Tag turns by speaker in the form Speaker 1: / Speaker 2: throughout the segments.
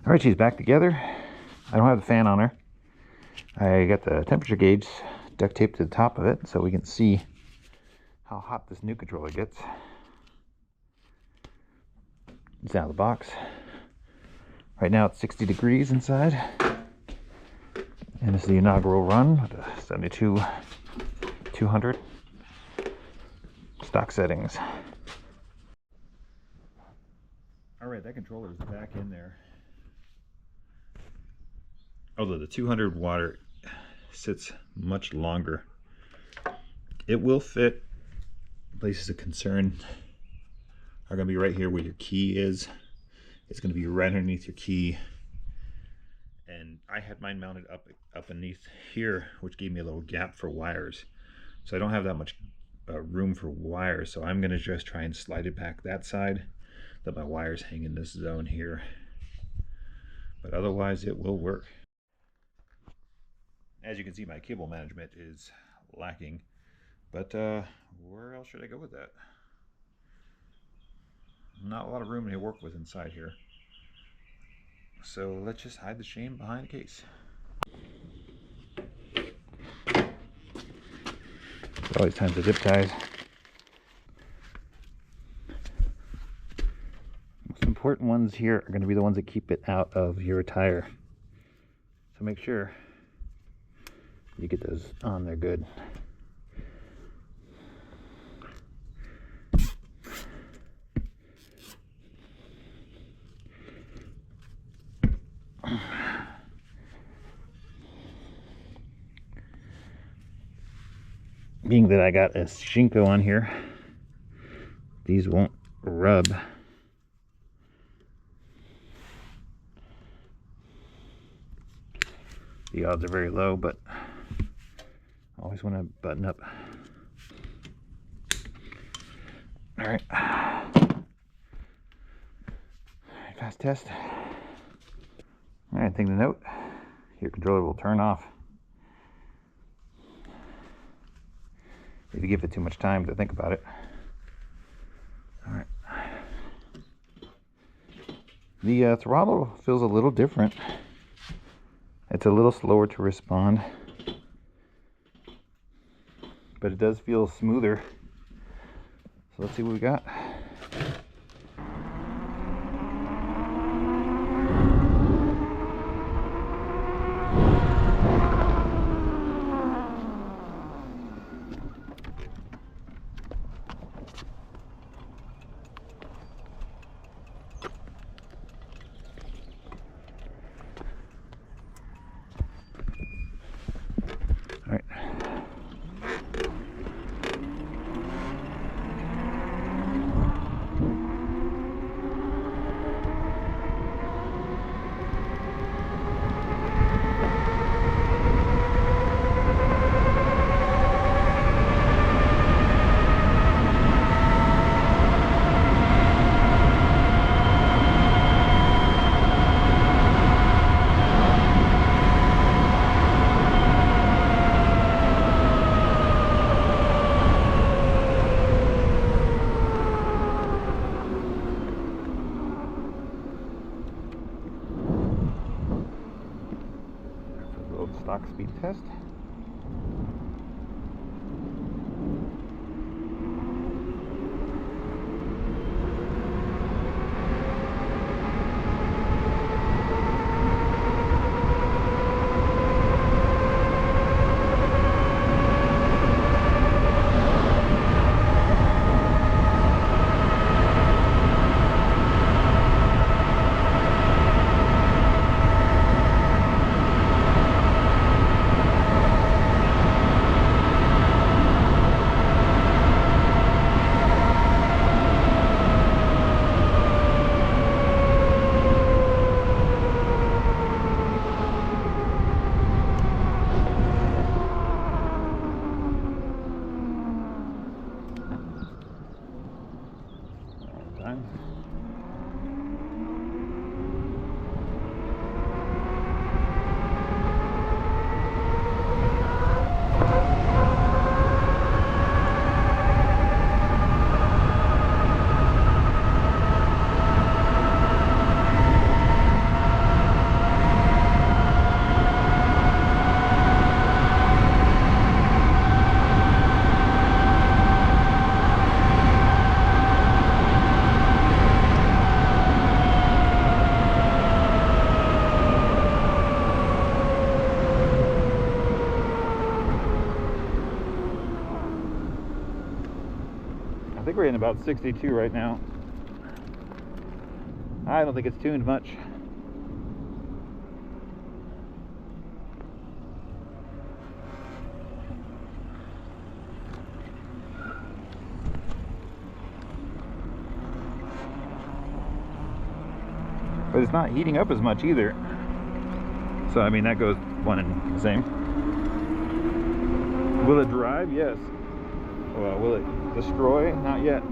Speaker 1: All right, she's back together. I don't have the fan on her. I got the temperature gauge duct taped to the top of it so we can see how hot this new controller gets. It's out of the box. Right now it's 60 degrees inside. And this is the inaugural run with the 72200 stock settings. Alright, that controller is back in there. Although the 200 watt sits much longer. It will fit. Places of concern are going to be right here where your key is. It's going to be right underneath your key. And I had mine mounted up underneath here, which gave me a little gap for wires. So I don't have that much room for wires. So I'm going to just try and slide it back that side. Let my wires hang in this zone here. But otherwise it will work. As you can see, my cable management is lacking. But where else should I go with that? Not a lot of room to work with inside here. So let's just hide the shame behind the case. Always time to zip ties. Most important ones here are going to be the ones that keep it out of your tire. So make sure you get those on there good. Being that I got a Shinko on here, these won't rub. The odds are very low, but I always want to button up. All right, fast test. All right, thing to note, your controller will turn off if you give it too much time to think about it. All right. The throttle feels a little different. It's a little slower to respond, but it does feel smoother. So let's see what we got. All right. Stock speed test. we're in about 62 right now. I don't think it's tuned much. But it's not heating up as much either. So I mean, that goes one and the same. Will it drive? Yes. Well, will it destroy? Not yet.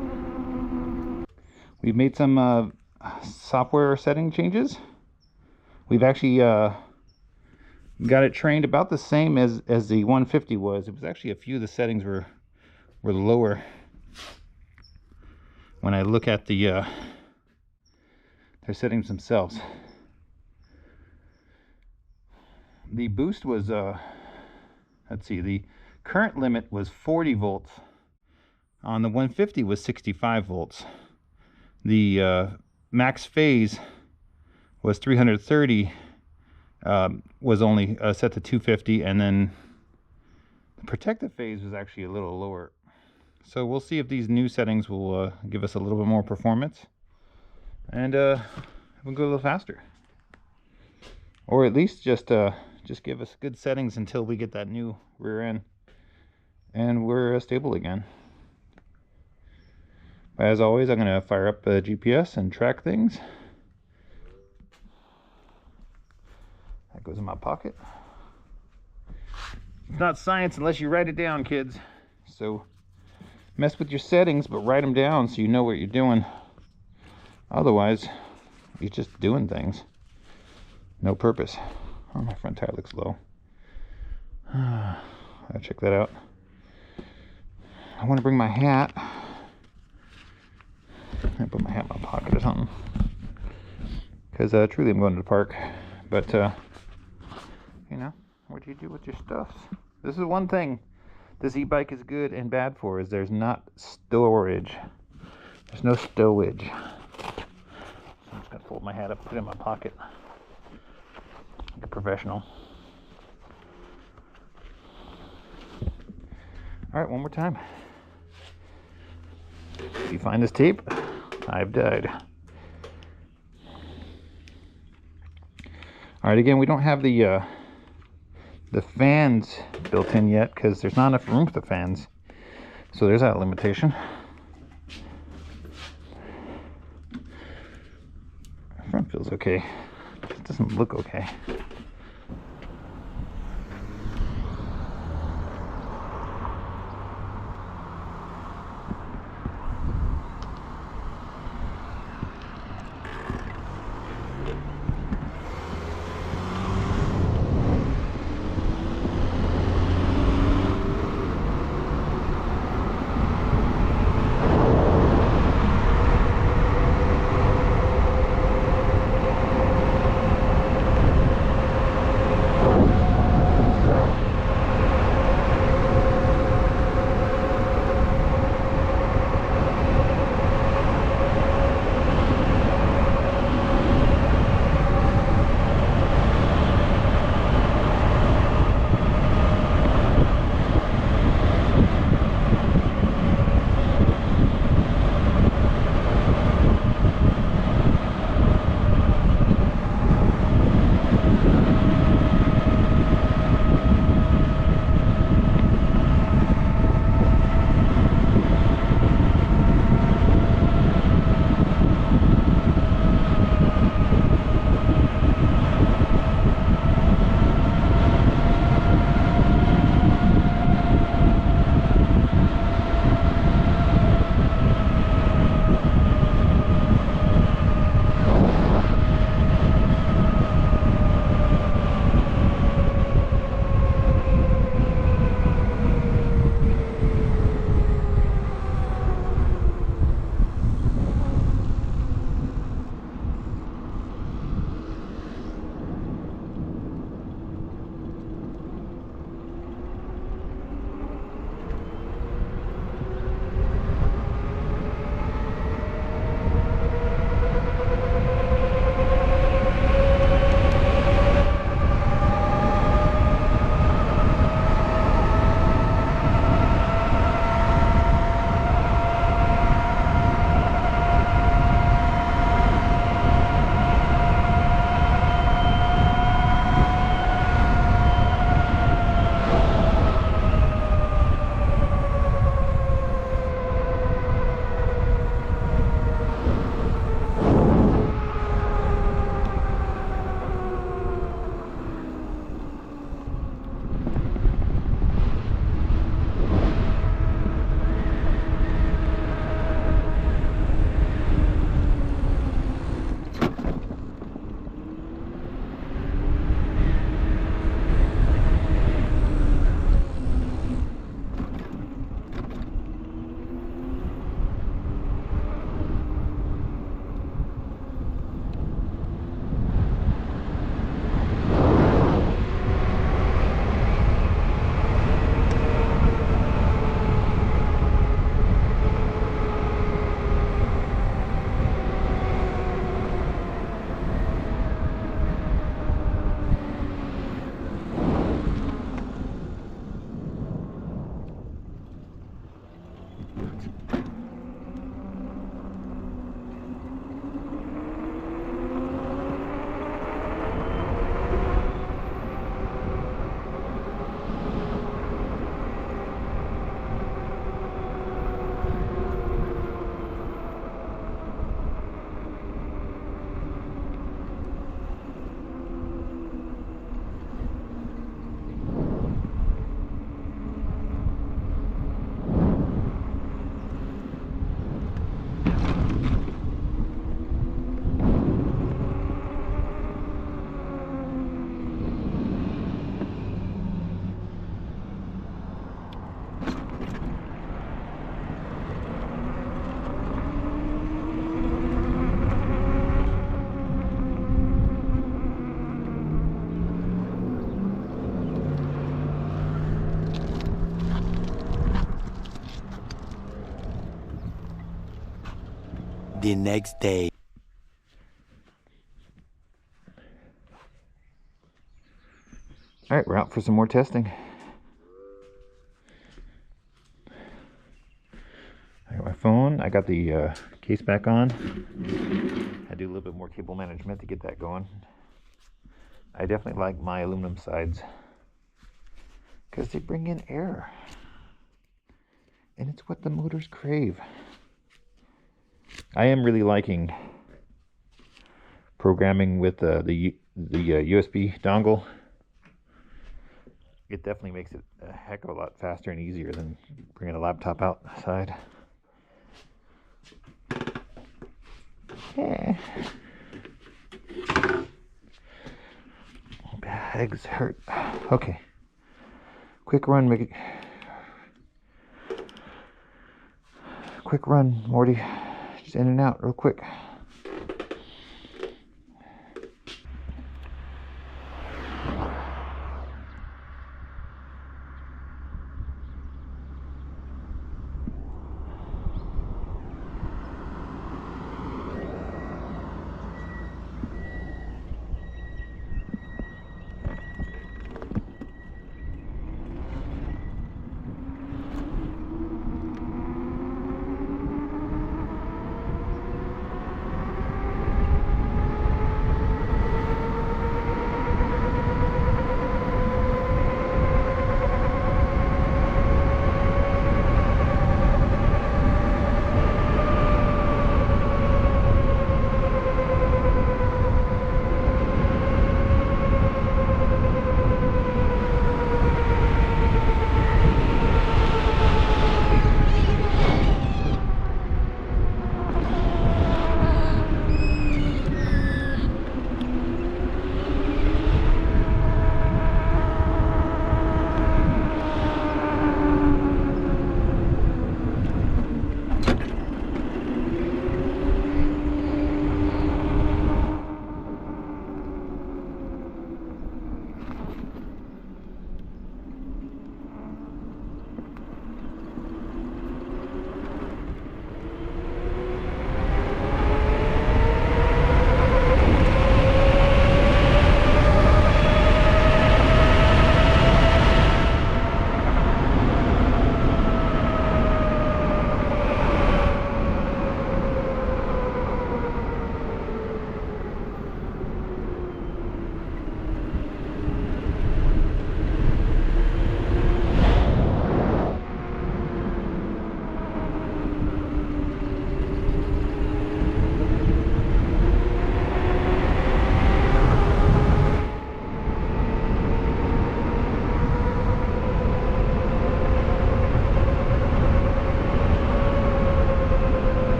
Speaker 1: We've made some software setting changes. We've actually got it trained about the same as the 150 was. It was actually a few of the settings were lower. When I look at the their settings themselves, the boost was let's see, the current limit was 40 volts. On the 150 was 65 volts. The max phase was 330, was only set to 250, and then the protective phase was actually a little lower. So we'll see if these new settings will give us a little bit more performance, and we'll go a little faster, or at least just give us good settings until we get that new rear end and we're stable again. As always, I'm going to fire up the GPS and track things. That goes in my pocket. It's not science unless you write it down, kids. So mess with your settings, but write them down so you know what you're doing. Otherwise, you're just doing things. No purpose. Oh, my front tire looks low. I'll check that out. I want to bring my hat. I put my hat in my pocket or something, because truly I'm going to the park. But you know, what do you do with your stuff? This is one thing this e-bike is good and bad for, is there's not storage. There's no stowage. So I'm just gonna fold my hat up, put it in my pocket like a professional. All right, one more time. If you find this tape, I've died. All right, again, we don't have the fans built in yet because there's not enough room for the fans. So there's that limitation. Front feels okay. It doesn't look okay.
Speaker 2: the next day.
Speaker 1: All right, we're out for some more testing. I got my phone. I got the case back on. I do a little bit more cable management to get that going. I definitely like my aluminum sides because they bring in air, and it's what the motors crave. I am really liking programming with the USB dongle. It definitely makes it a heck of a lot faster and easier than bringing a laptop outside. Yeah. Bags hurt. Okay. Quick run, make it. Quick run, Morty. Just in and out real quick.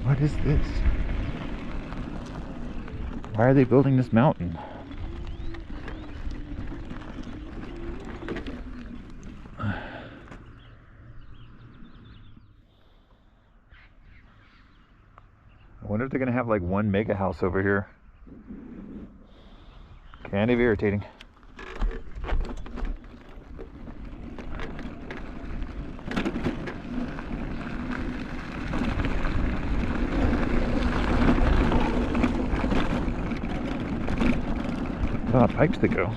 Speaker 1: What is this? Why are they building this mountain? I wonder if they're gonna have like one mega house over here. Kind of irritating. A lot of pipes to go.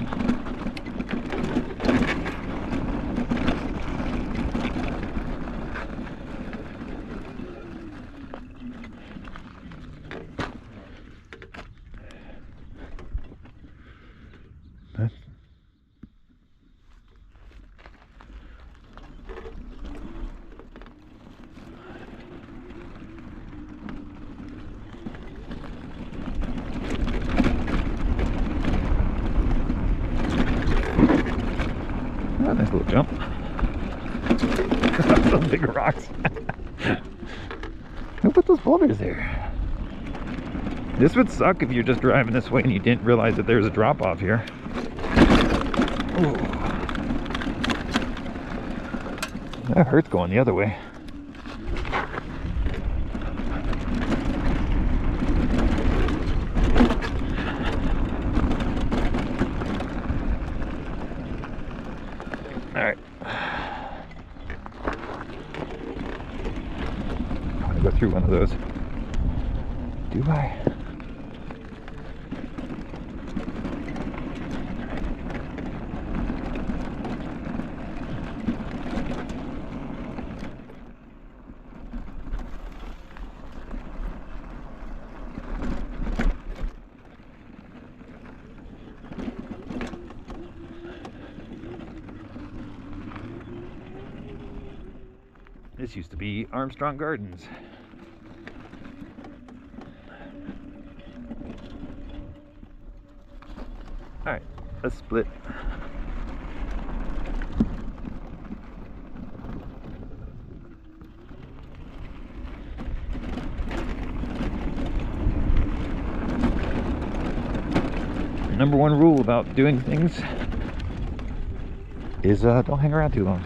Speaker 1: Oh, nice little jump. Some big rocks. Who put those boulders there? This would suck if you're just driving this way and you didn't realize that there's a drop off here. Ooh. That hurts going the other way. through one of those. Do I? This used to be Armstrong Gardens. Alright, let's split. Number one rule about doing things is don't hang around too long.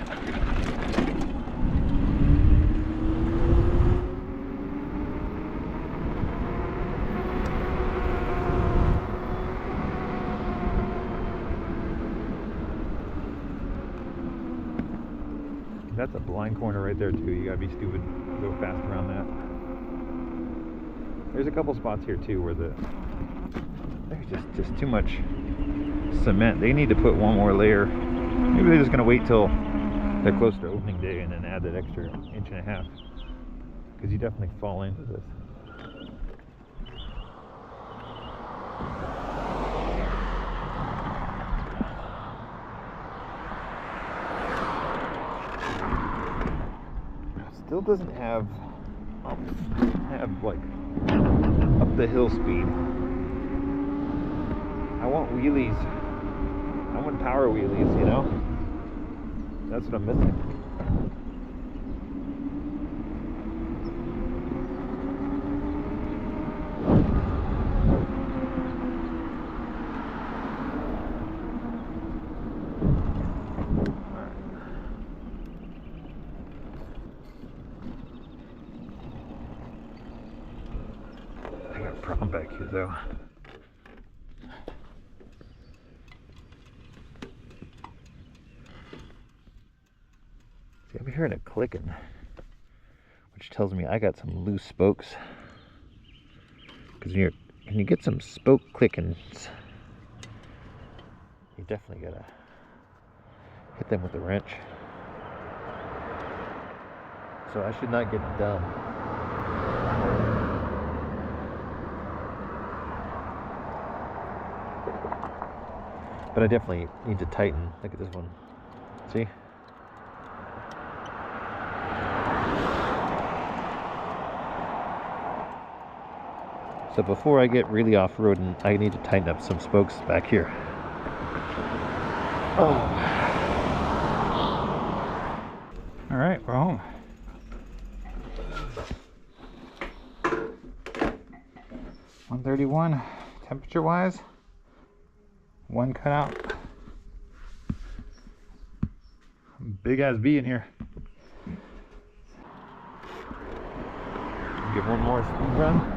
Speaker 1: That's a blind corner right there too. You gotta be stupid to go fast around that. There's a couple spots here too where there's just too much cement. They need to put one more layer. Maybe they're just gonna wait till they're close to opening day and then add that extra 1.5 inches. Because you definitely fall into this. Still doesn't have like up the hill speed. I want wheelies. I want power wheelies, you know? That's what I'm missing. Problem back here though. See, I'm hearing a clicking, which tells me I got some loose spokes. Because when you get some spoke clickings, you definitely gotta hit them with a wrench. So I should not get dumb. But I definitely need to tighten. Look at this one. See? So before I get really off-roading, I need to tighten up some spokes back here. Oh. All right, we're home. .131 temperature-wise. One cut out. Big ass bee in here. Give one more speed run.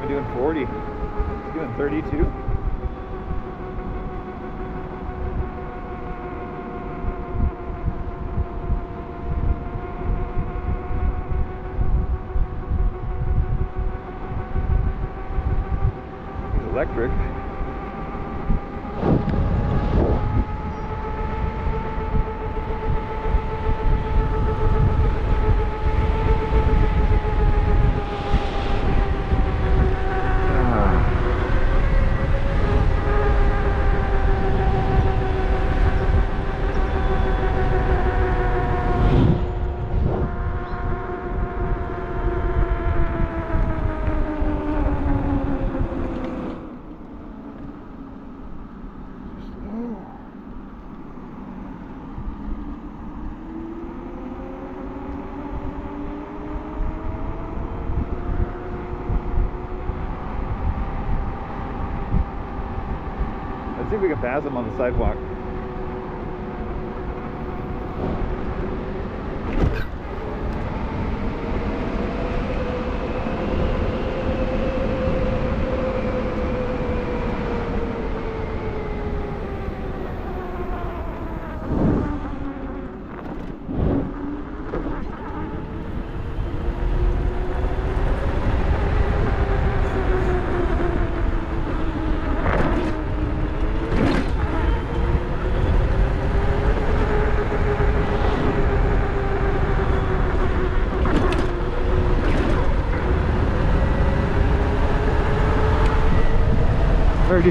Speaker 1: Doing 40, it's doing 32. It's electric. Let's see if we can pass him on the sidewalk.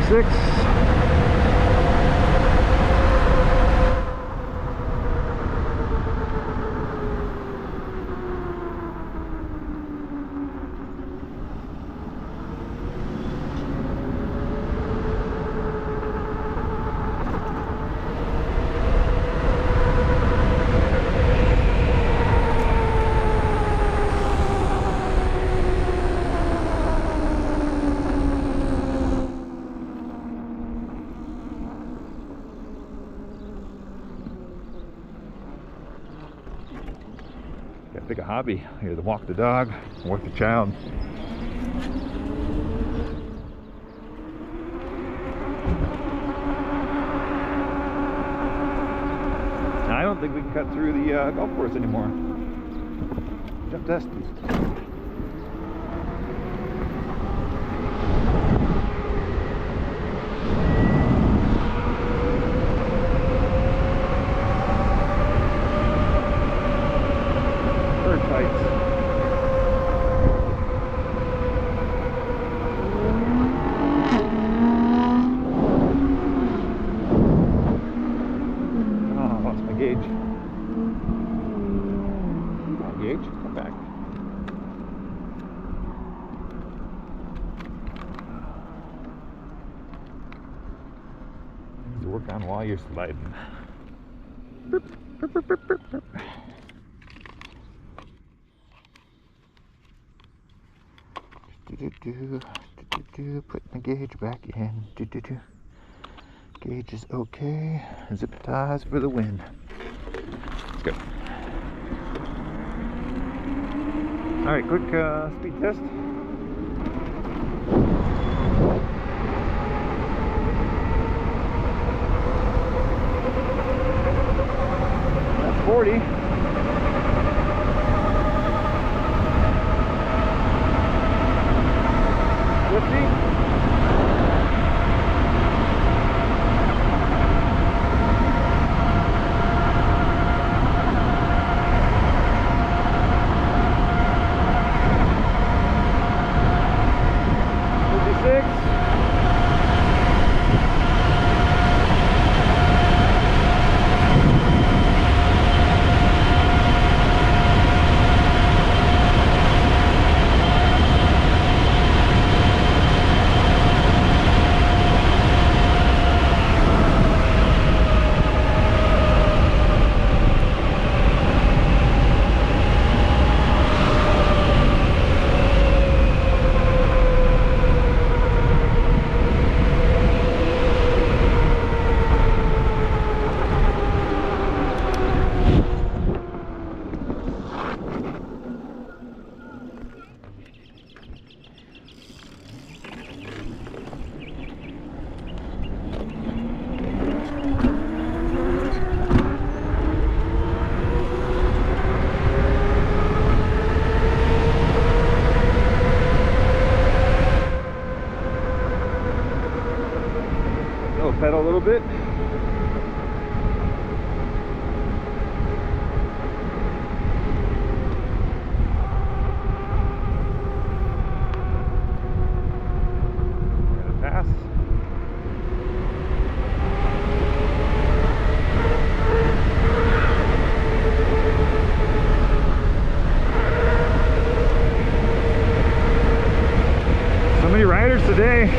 Speaker 1: 56. Gotta pick a hobby. Either walk the dog, walk the child. I don't think we can cut through the golf course anymore. Jump test. Gauge. Come on, Gauge, come back. Things to work on while you're sliding. Burp, burp, burp, burp, burp, burp. Putting the gauge back in. Gauge is okay. Zip ties for the win. Let's go. Alright, quick speed test. That's 40. 50. Pedal a little bit. Gotta pass. So many riders today.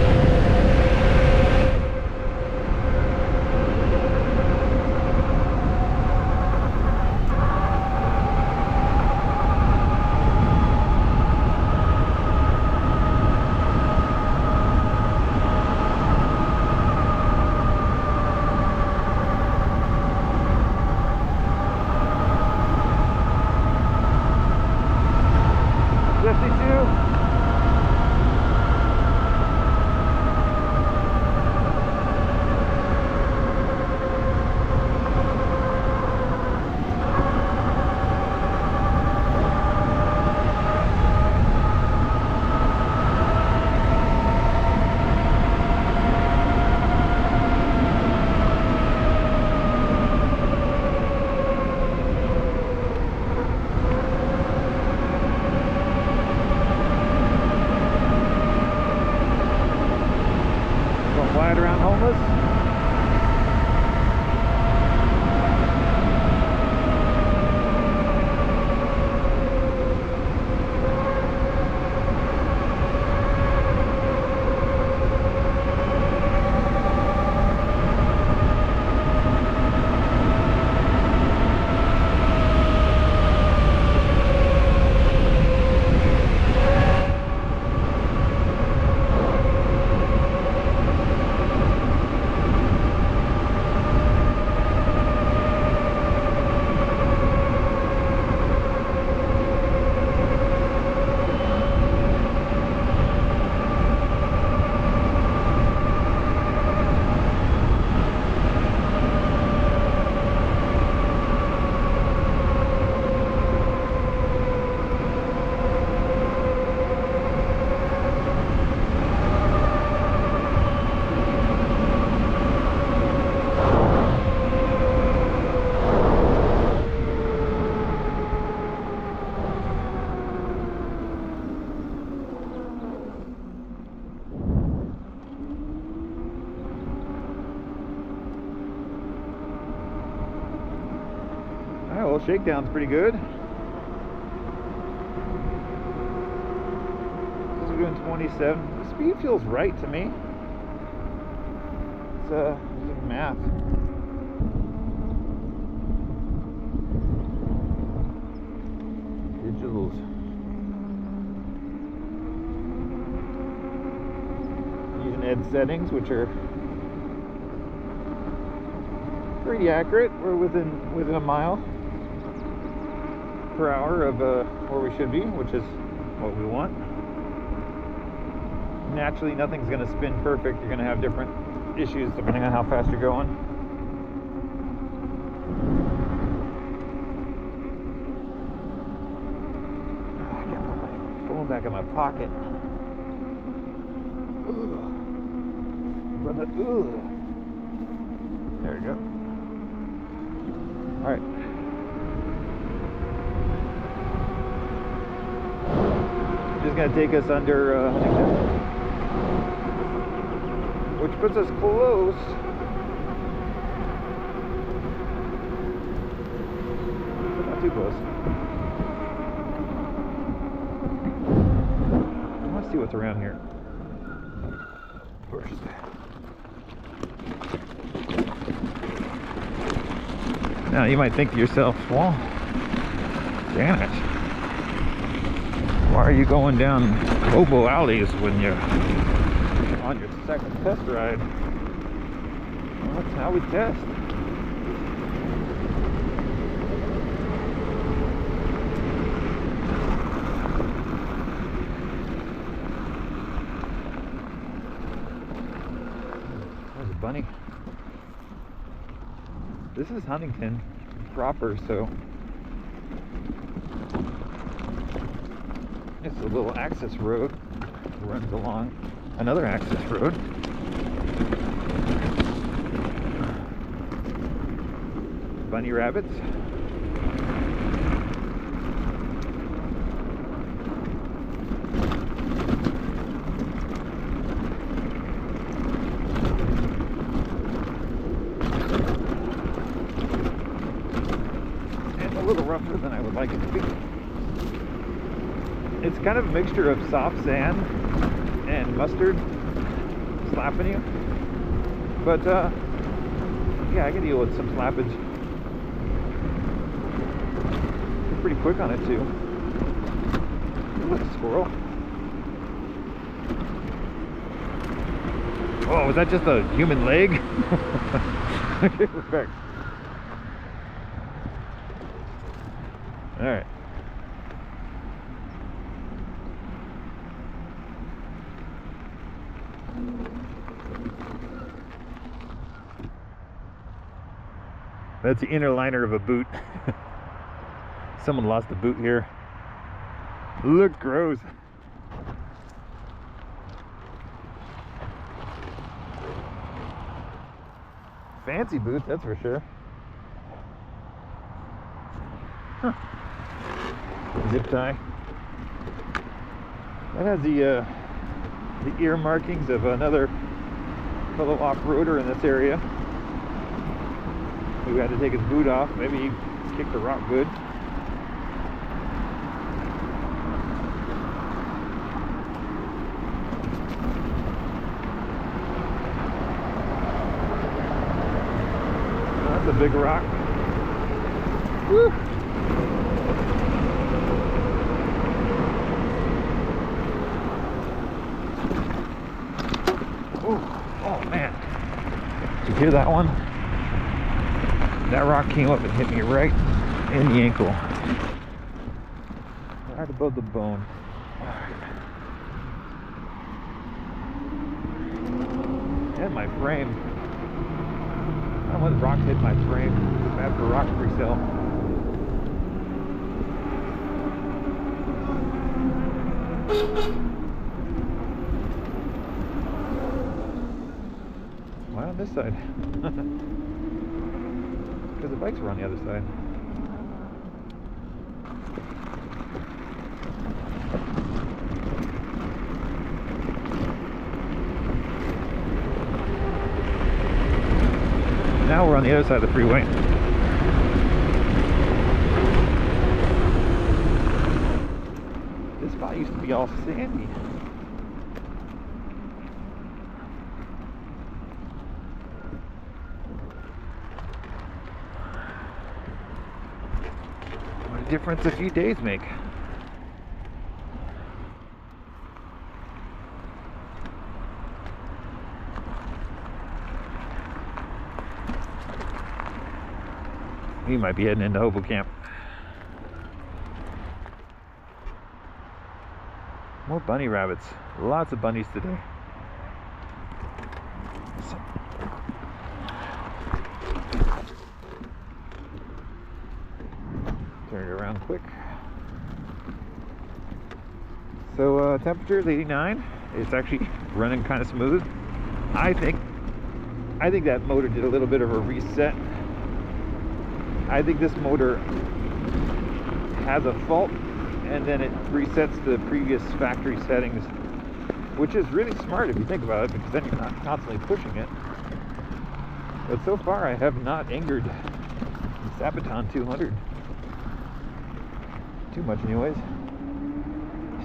Speaker 1: oil shakedown's pretty good. This is doing 27. The speed feels right to me. It's using math. Digitals. Using Ed settings, which are pretty accurate. We're within a mile per hour of where we should be, which is what we want. Naturally, nothing's going to spin perfect. You're going to have different issues depending on how fast you're going. I got my phone back in my pocket. Brother, there we go. All right. Just gonna take us under Huntington, which puts us close. But not too close. I want to see what's around here first. Now you might think to yourself, well, damn it, why are you going down oboe alleys when you're on your second test ride? Well, that's how we test. There's a bunny. This is Huntington proper, so it's a little access road that runs along another access road. Bunny rabbits. A little rougher than I would like it to be. It's kind of a mixture of soft sand and mustard slapping you, but yeah, I can deal with some slappage. You're pretty quick on it too. Look, a squirrel. Oh, was that just a human leg? Okay, respect. All right. That's the inner liner of a boot. Someone lost a boot here. Look gross. Fancy boots, that's for sure. Huh. Zip tie. That has the ear markings of another fellow off-roader in this area who had to take his boot off. Maybe he kicked the rock good. Oh, that's a big rock. Woo! Oh man, did you hear that one? That rock came up and hit me right in the ankle, right above the bone. And my frame. I don't let rocks hit my frame. It's bad for rock pre-sale. Why on this side? Because the bikes were on the other side. Now we're on the other side of the freeway. be all sandy. What a difference a few days make. We might be heading into Hobo Camp. More bunny rabbits. Lots of bunnies today. Turn it around quick. So temperature is 89. It's actually running kind of smooth. I think that motor did a little bit of a reset. I think this motor has a fault and then it resets the previous factory settings, which is really smart if you think about it, because then you're not constantly pushing it. But so far I have not angered the Sabvoton 200 too much anyways.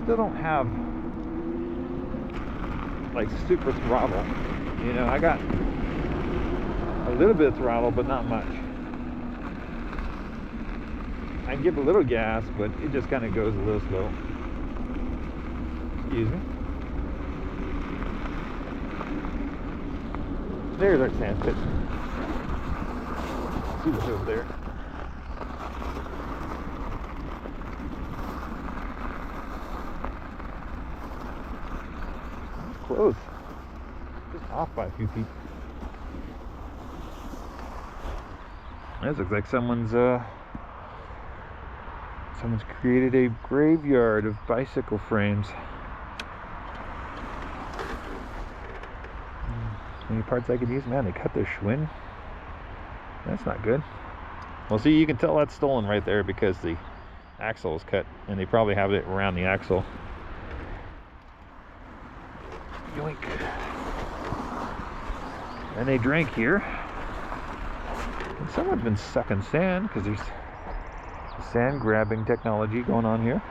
Speaker 1: Still don't have like super throttle. You know, I got a little bit of throttle but not much. I give a little gas, but it just kind of goes a little slow. Excuse me. There's our sand pit. See what's over there. Close. Just off by a few feet. This looks like someone's created a graveyard of bicycle frames. Any parts I could use? Man, they cut their Schwinn. That's not good. Well, see, you can tell that's stolen right there because the axle is cut, and they probably have it around the axle. Yoink. And they drank here. And someone's been sucking sand because there's sand grabbing technology going on here.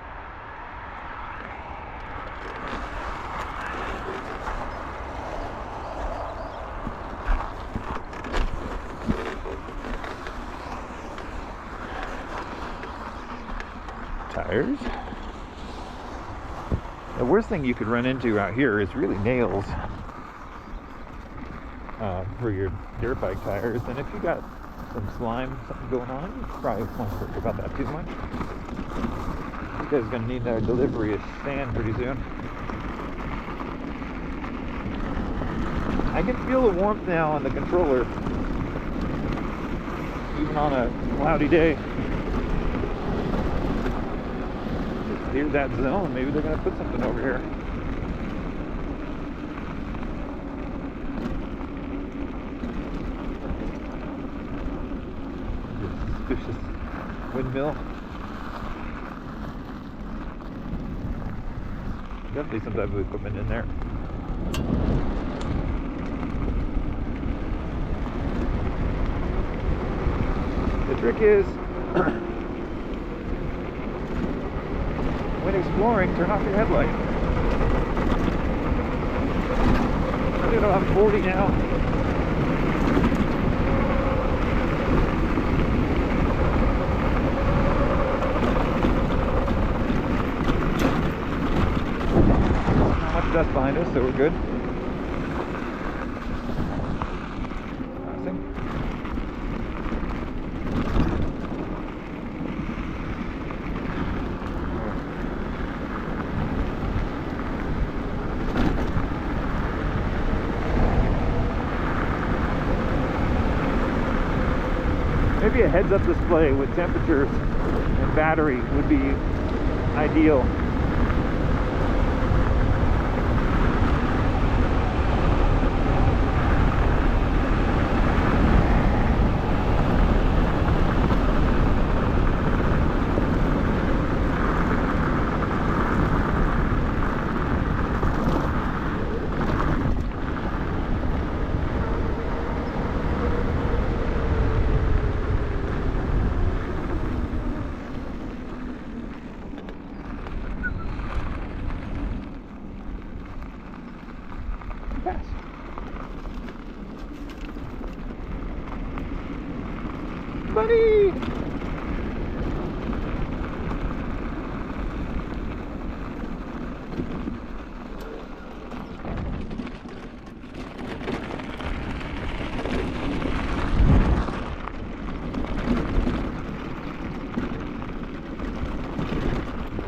Speaker 1: Tires. The worst thing you could run into out here is really nails for your dirt bike tires, and if you got some slime, something going on, you probably won't worry about that too much. You guys are going to need our delivery of sand pretty soon. I can feel the warmth now on the controller, even on a cloudy day. Just clear that zone. Maybe they're going to put something over here. Suspicious windmill. Definitely some type of equipment in there. The trick is, when exploring, turn off your headlight. I think I'm 40 now. Dust behind us, so we're good. Passing. Maybe a heads-up display with temperatures and battery would be ideal. buddy!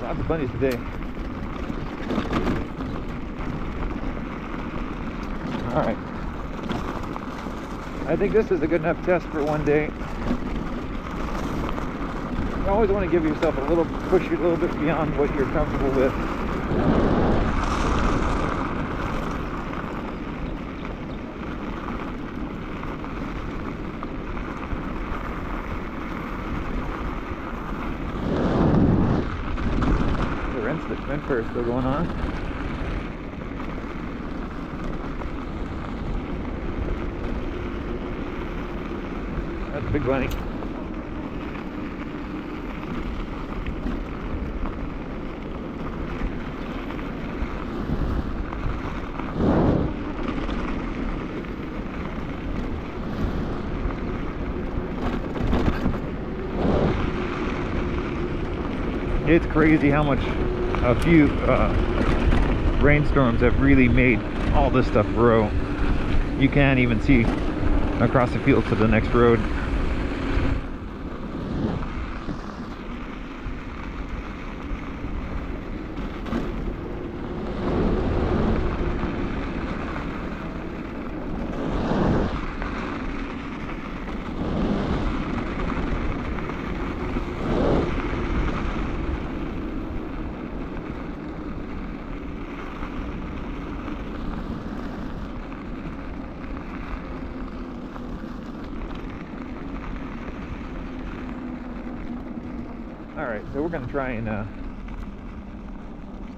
Speaker 1: Lots of bunnies today. Alright. I think this is a good enough test for one day. You always want to give yourself a little, push you a little bit beyond what you're comfortable with. The Windfur is still going on. That's a big bunny. It's crazy how much a few rainstorms have really made all this stuff grow. You can't even see across the field to the next road. Alright, so we're going to try and just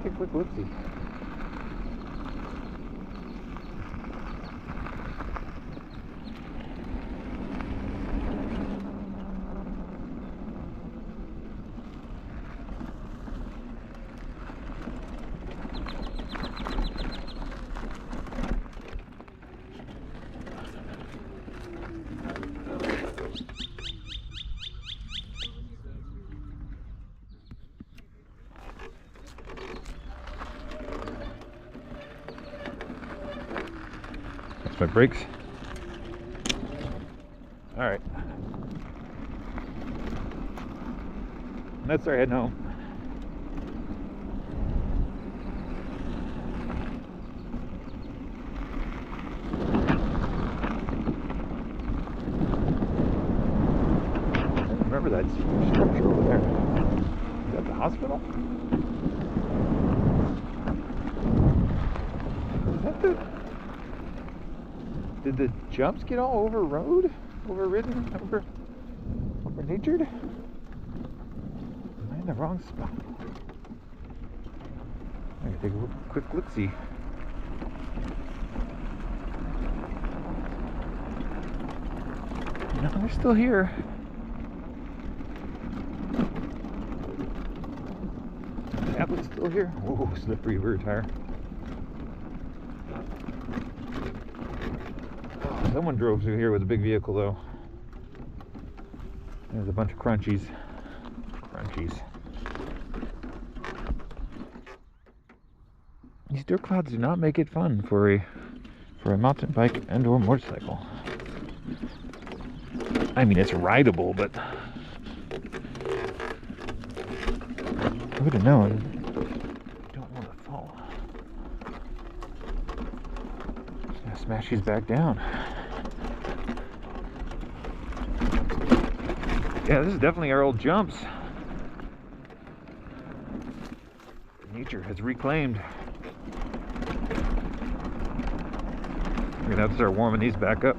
Speaker 1: take a quick look-see. My brakes. All right, let's start heading home. I remember that structure over there. Is that the hospital? Is that the... Did the jumps get all overriden, over-natured? Am I in the wrong spot? I gotta take a quick look-see. No, they're still here. The tablet's still here. Whoa, slippery rear tire. Someone drove through here with a big vehicle, though. There's a bunch of crunchies. These dirt clouds do not make it fun for a mountain bike and or motorcycle. I mean, it's rideable, but I would have known. I don't want to fall. Just gonna smash these back down. Yeah, this is definitely our old jumps. Nature has reclaimed. We're gonna have to start warming these back up.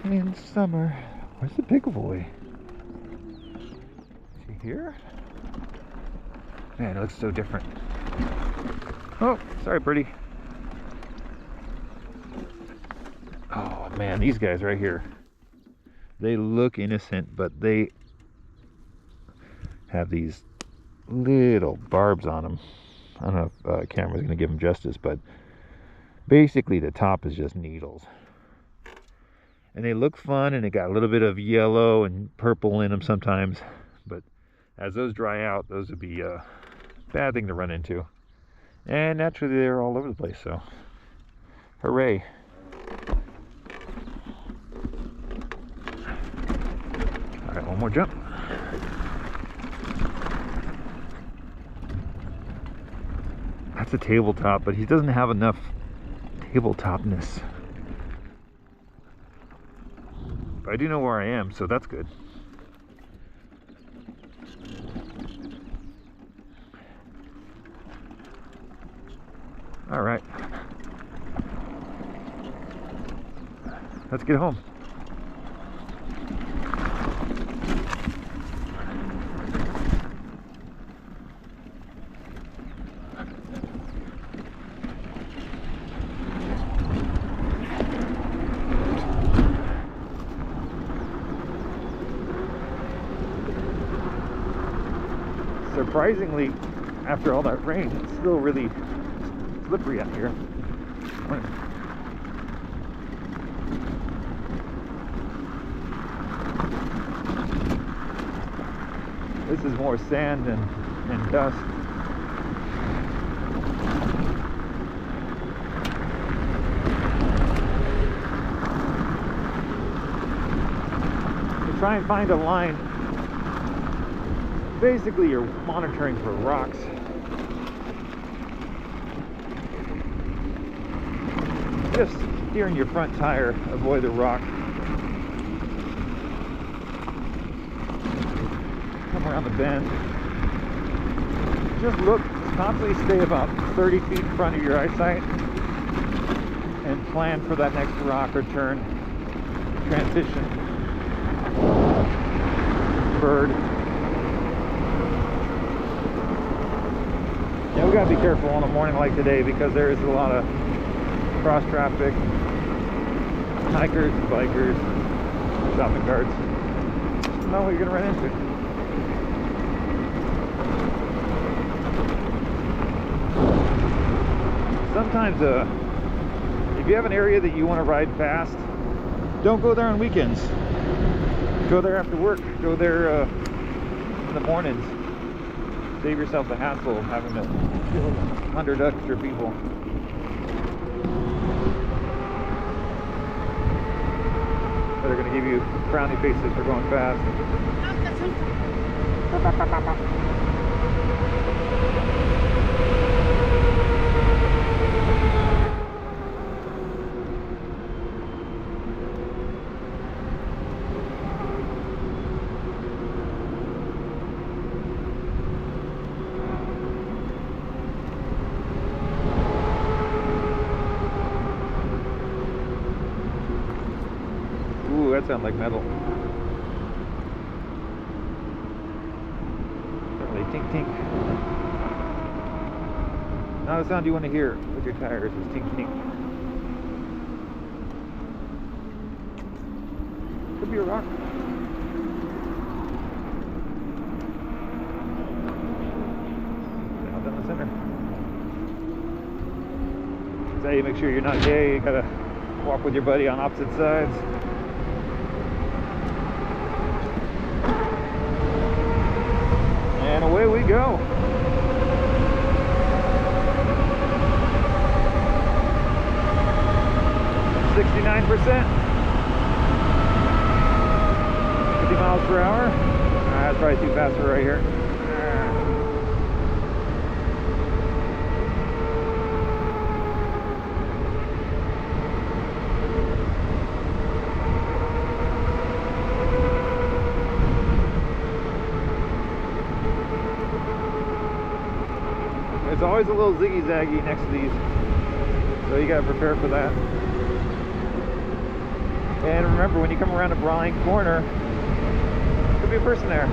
Speaker 1: In summer. Where's the big boy? Is he here? Man, it looks so different. Oh, sorry, pretty. Oh man, these guys right here. They look innocent, but they have these little barbs on them. I don't know if camera's going to give them justice, but basically the top is just needles. And they look fun, and they got a little bit of yellow and purple in them sometimes. But as those dry out, those would be a bad thing to run into. And naturally, they're all over the place, so hooray. All right, one more jump. That's a tabletop, but he doesn't have enough tabletopness. But I do know where I am, so that's good. All right. Let's get home. Surprisingly, after all that rain, it's still really slippery out here. This is more sand and dust. To try and find a line, basically you're monitoring for rocks. Just steering your front tire, avoid the rock. Come around the bend. Just look, constantly stay about 30 feet in front of your eyesight and plan for that next rock or turn, transition, bird. Yeah, we gotta be careful on a morning like today because there is a lot of cross traffic, hikers and bikers, shopping carts. You don't know what you're gonna run into. Sometimes if you have an area that you want to ride fast, don't go there on weekends. Go there after work. Go there in the mornings. Save yourself the hassle of having to deal with 100 extra people. They're going to give you frowny faces for going fast. Ooh, that sounds like metal. Certainly tink tink. Not a sound you want to hear with your tires is tink tink. Could be a rock. Down in the center. That's how you make sure you're not gay. You gotta walk with your buddy on opposite sides. And away we go. $69%. 50 miles per hour. That's probably too fast for right here. It's always a little ziggy-zaggy next to these, so you gotta prepare for that. And remember, when you come around a blind corner, there could be a person there.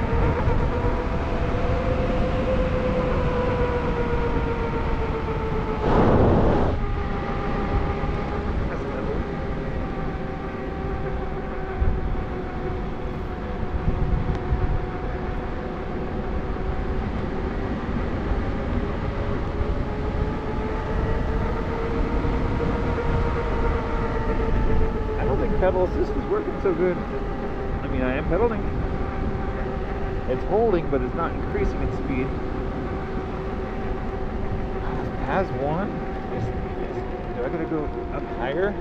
Speaker 1: pedal assist is working so good. I mean, I am pedaling. It's holding, but it's not increasing in speed. Has one. Do I gotta go up higher?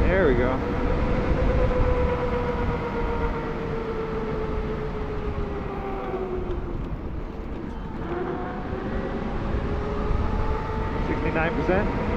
Speaker 1: There we go. %.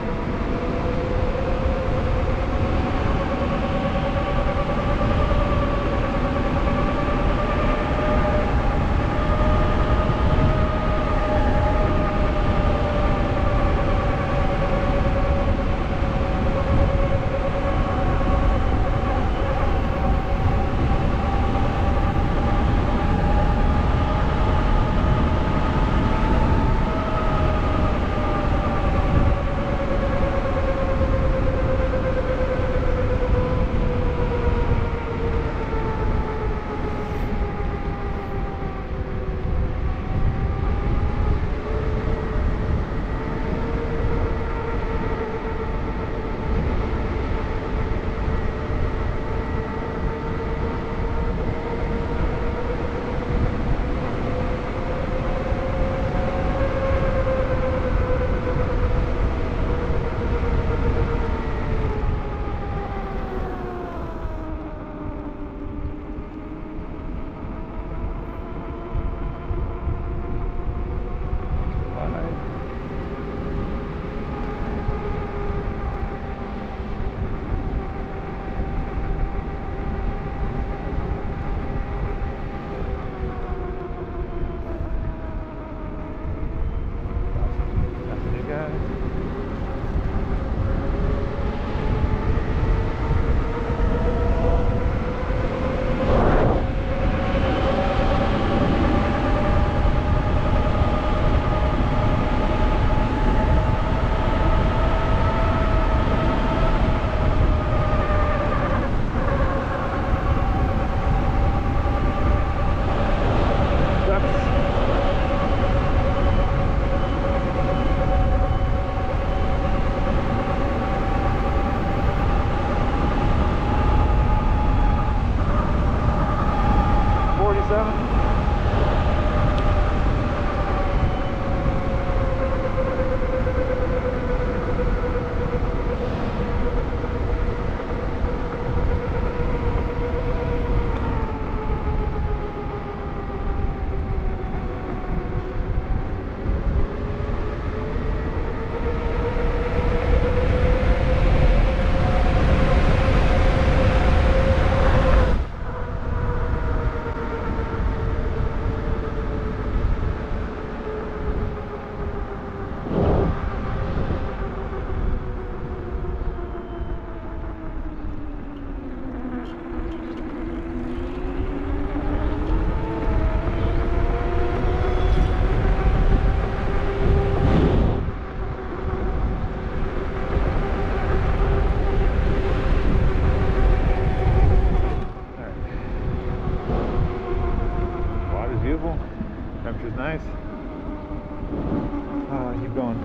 Speaker 1: Temperature's nice. Keep going.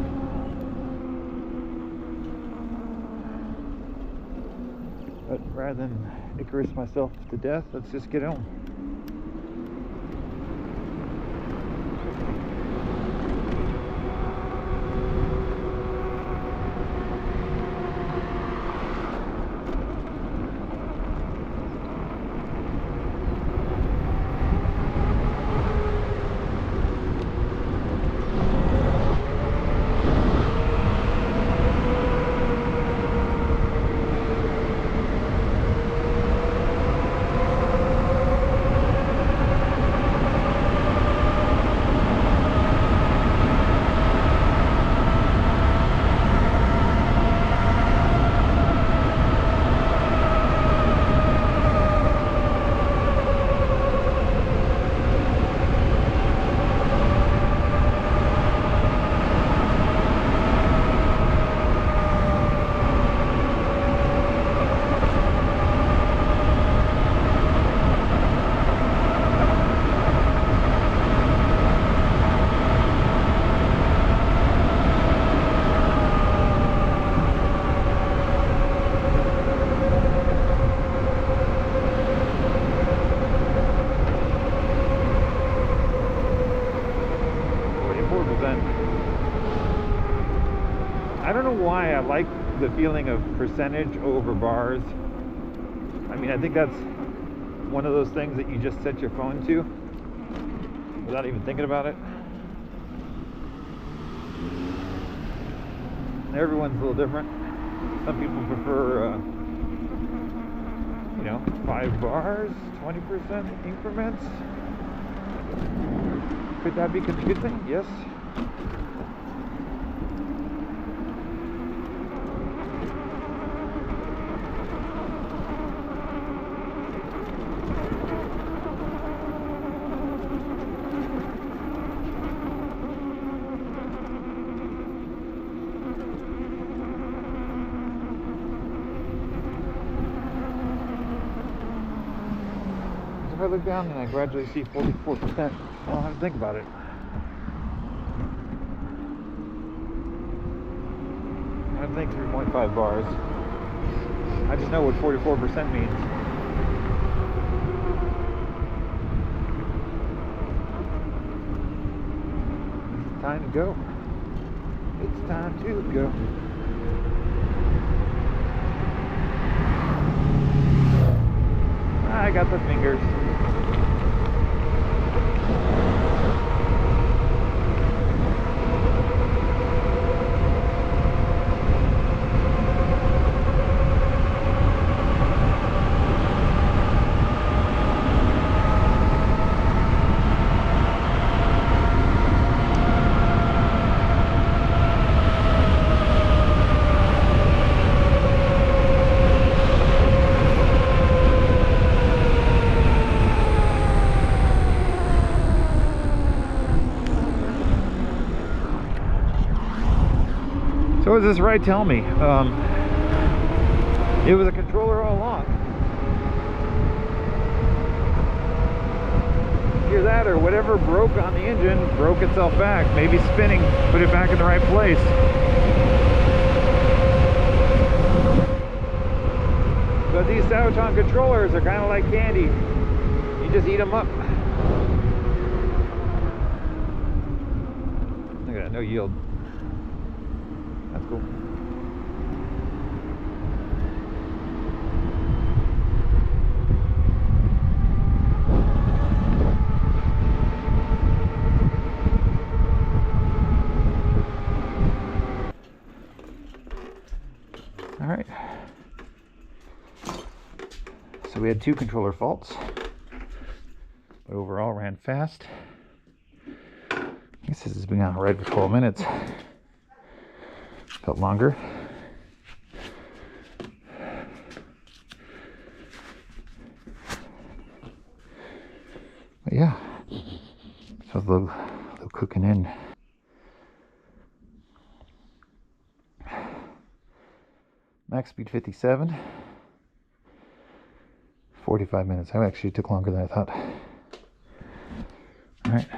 Speaker 1: But rather than Icarus myself to death, let's just get on. the feeling of percentage over bars. I mean, I think that's one of those things that you just set your phone to without even thinking about it. Everyone's a little different. Some people prefer, 5 bars, 20% increments. Could that be confusing? Yes. If I look down and I gradually see 44%, I don't have to think about it. I don't think 3.5 bars. I just know what 44% means. It's time to go. It's time to go. I got the fingers. So what does this ride tell me? It was a controller all along. Either that or whatever broke on the engine broke itself back. Maybe spinning put it back in the right place. But these Sabvoton controllers are kind of like candy. You just eat them up. Look at that, no yield. That's cool. All right. So we had 2 controller faults, but overall ran fast. I guess this has been on a ride for 12 minutes. Felt longer. But yeah, so a little cooking in. Max speed 57. 45 minutes. That actually took longer than I thought. All right.